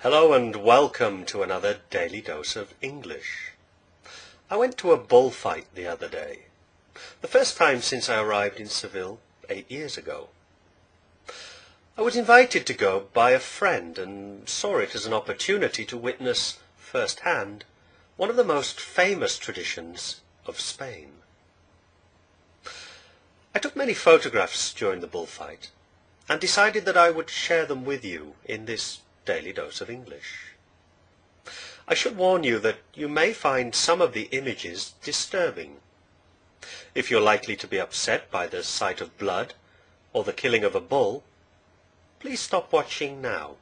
Hello and welcome to another Daily Dose of English. I went to a bullfight the other day, the first time since I arrived in Seville 8 years ago. I was invited to go by a friend and saw it as an opportunity to witness firsthand one of the most famous traditions of Spain. I took many photographs during the bullfight and decided that I would share them with you in this Daily Dose of English. I should warn you that you may find some of the images disturbing. If you're likely to be upset by the sight of blood or the killing of a bull, please stop watching now.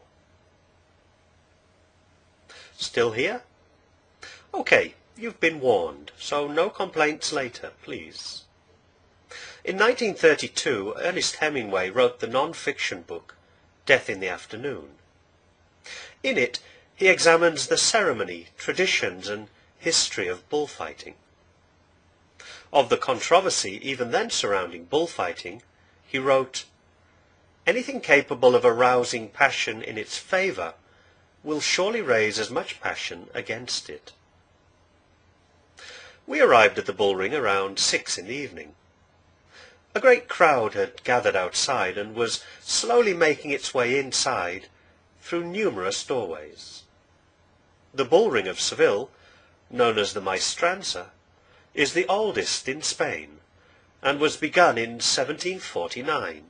Still here? Okay, you've been warned, so no complaints later, please. In 1932, Ernest Hemingway wrote the non-fiction book Death in the Afternoon. In it, he examines the ceremony, traditions and history of bullfighting. Of the controversy even then surrounding bullfighting, he wrote, "Anything capable of arousing passion in its favour will surely raise as much passion against it." We arrived at the bullring around 6 in the evening. A great crowd had gathered outside and was slowly making its way inside through numerous doorways. The bullring of Seville, known as the Maestranza, is the oldest in Spain and was begun in 1749.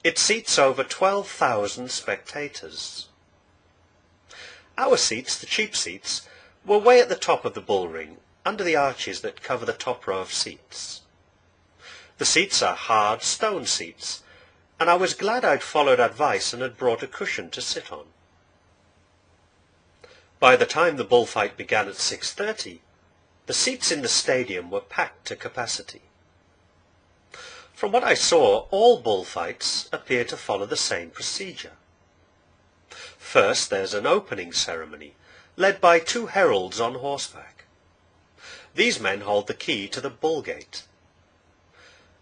It seats over 12,000 spectators. Our seats, the cheap seats, were way at the top of the bullring, under the arches that cover the top row of seats. The seats are hard stone seats, and I was glad I'd followed advice and had brought a cushion to sit on. By the time the bullfight began at 6:30, the seats in the stadium were packed to capacity. From what I saw, all bullfights appear to follow the same procedure. First, there's an opening ceremony, led by 2 heralds on horseback. These men hold the key to the bull gate.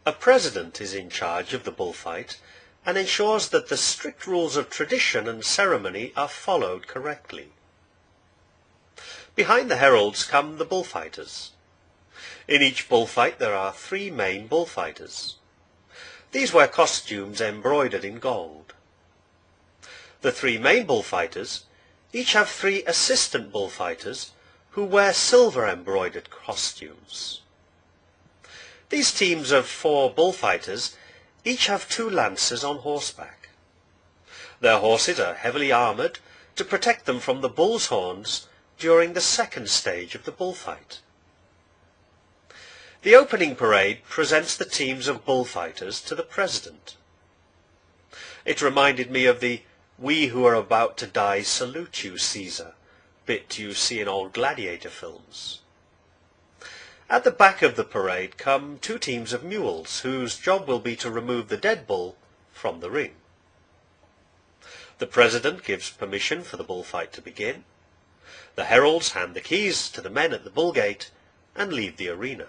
A president is in charge of the bullfight and ensures that the strict rules of tradition and ceremony are followed correctly. Behind the heralds come the bullfighters. In each bullfight there are 3 main bullfighters. These wear costumes embroidered in gold. The 3 main bullfighters each have 3 assistant bullfighters who wear silver embroidered costumes. These teams of 4 bullfighters each have 2 lancers on horseback. Their horses are heavily armoured to protect them from the bull's horns during the second stage of the bullfight. The opening parade presents the teams of bullfighters to the president. It reminded me of the "We who are about to die salute you, Caesar" bit you see in old gladiator films. At the back of the parade come 2 teams of mules, whose job will be to remove the dead bull from the ring. The president gives permission for the bullfight to begin. The heralds hand the keys to the men at the bull gate and leave the arena.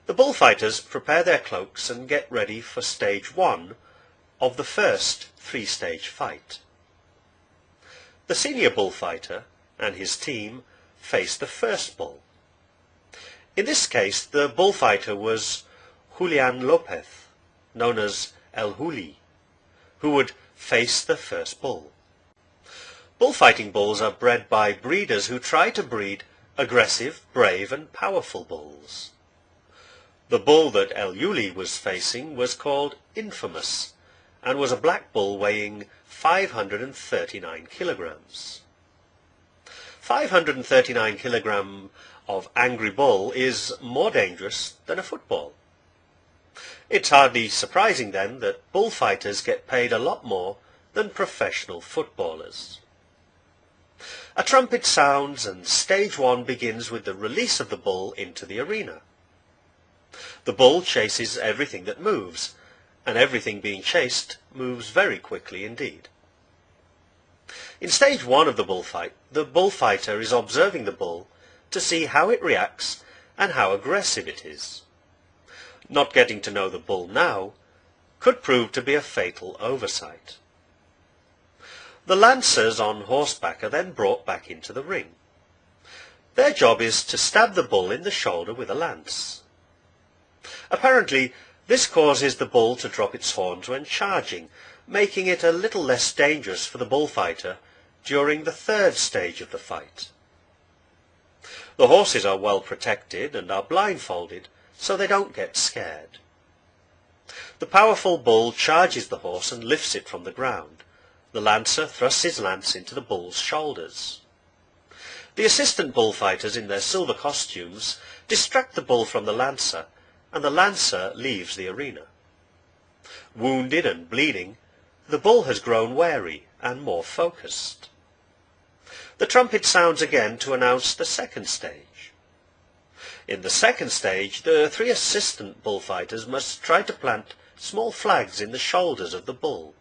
The bullfighters prepare their cloaks and get ready for stage 1 of the first 3-stage fight. The senior bullfighter and his team face the first bull. In this case, the bullfighter was Julian Lopez, known as El Juli, who would face the first bull. Bullfighting bulls are bred by breeders who try to breed aggressive, brave and powerful bulls. The bull that El Juli was facing was called Infamous and was a black bull weighing 539 kilograms. 539 kilograms of angry bull is more dangerous than a football. It's hardly surprising then that bullfighters get paid a lot more than professional footballers. A trumpet sounds and stage 1 begins with the release of the bull into the arena. The bull chases everything that moves, and everything being chased moves very quickly indeed. In stage 1 of the bullfight, the bullfighter is observing the bull to see how it reacts and how aggressive it is. Not getting to know the bull now could prove to be a fatal oversight. The lancers on horseback are then brought back into the ring. Their job is to stab the bull in the shoulder with a lance. Apparently, this causes the bull to drop its horns when charging, making it a little less dangerous for the bullfighter during the third stage of the fight. The horses are well protected and are blindfolded, so they don't get scared. The powerful bull charges the horse and lifts it from the ground. The lancer thrusts his lance into the bull's shoulders. The assistant bullfighters in their silver costumes distract the bull from the lancer, and the lancer leaves the arena. Wounded and bleeding, the bull has grown wary and more focused. The trumpet sounds again to announce the second stage. In the second stage, the 3 assistant bullfighters must try to plant small flags in the shoulders of the bull.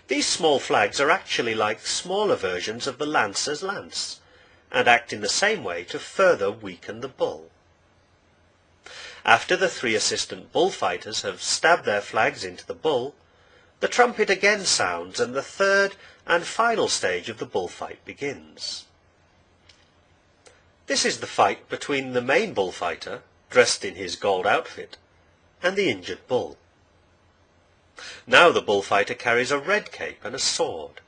These small flags are actually like smaller versions of the lancer's lance, and act in the same way to further weaken the bull. After the 3 assistant bullfighters have stabbed their flags into the bull, the trumpet again sounds and the third and final stage of the bullfight begins. This is the fight between the main bullfighter, dressed in his gold outfit, and the injured bull. Now the bullfighter carries a red cape and a sword.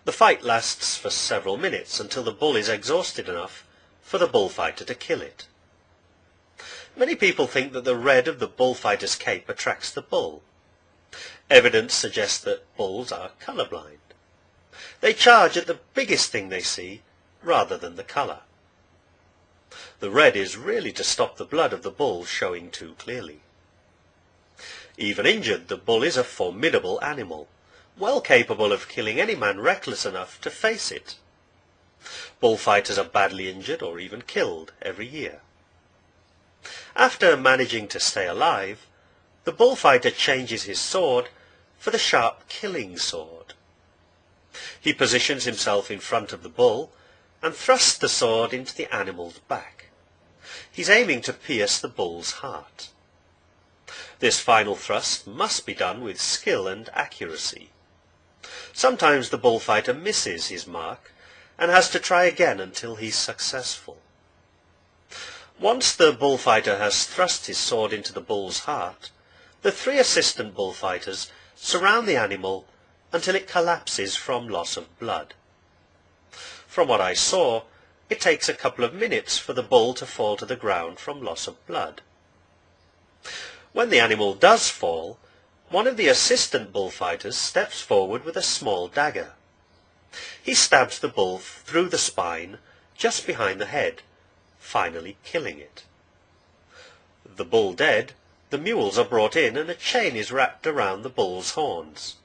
The fight lasts for several minutes until the bull is exhausted enough for the bullfighter to kill it. Many people think that the red of the bullfighter's cape attracts the bull. Evidence suggests that bulls are colourblind. They charge at the biggest thing they see rather than the colour. The red is really to stop the blood of the bull showing too clearly. Even injured, the bull is a formidable animal, well capable of killing any man reckless enough to face it. Bullfighters are badly injured or even killed every year. After managing to stay alive, the bullfighter changes his sword for the sharp killing sword. He positions himself in front of the bull and thrusts the sword into the animal's back. He's aiming to pierce the bull's heart. This final thrust must be done with skill and accuracy. Sometimes the bullfighter misses his mark and has to try again until he's successful. Once the bullfighter has thrust his sword into the bull's heart, the 3 assistant bullfighters surround the animal until it collapses from loss of blood. From what I saw, it takes a couple of minutes for the bull to fall to the ground from loss of blood. When the animal does fall, one of the assistant bullfighters steps forward with a small dagger. He stabs the bull through the spine, just behind the head, finally killing it. The bull dead, the mules are brought in and a chain is wrapped around the bull's horns.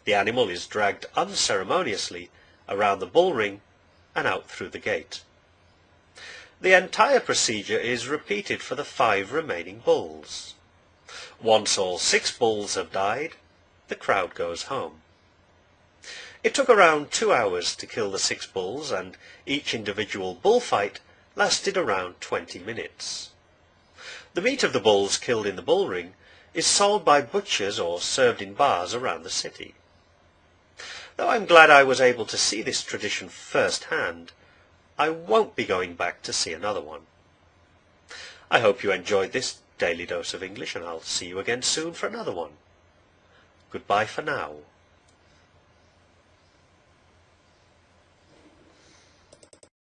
The animal is dragged unceremoniously around the bullring and out through the gate. The entire procedure is repeated for the 5 remaining bulls. Once all 6 bulls have died, the crowd goes home. It took around 2 hours to kill the 6 bulls, and each individual bullfight lasted around 20 minutes. The meat of the bulls killed in the bullring is sold by butchers or served in bars around the city. Though I'm glad I was able to see this tradition firsthand, I won't be going back to see another one. I hope you enjoyed this Daily Dose of English, and I'll see you again soon for another one. Goodbye for now.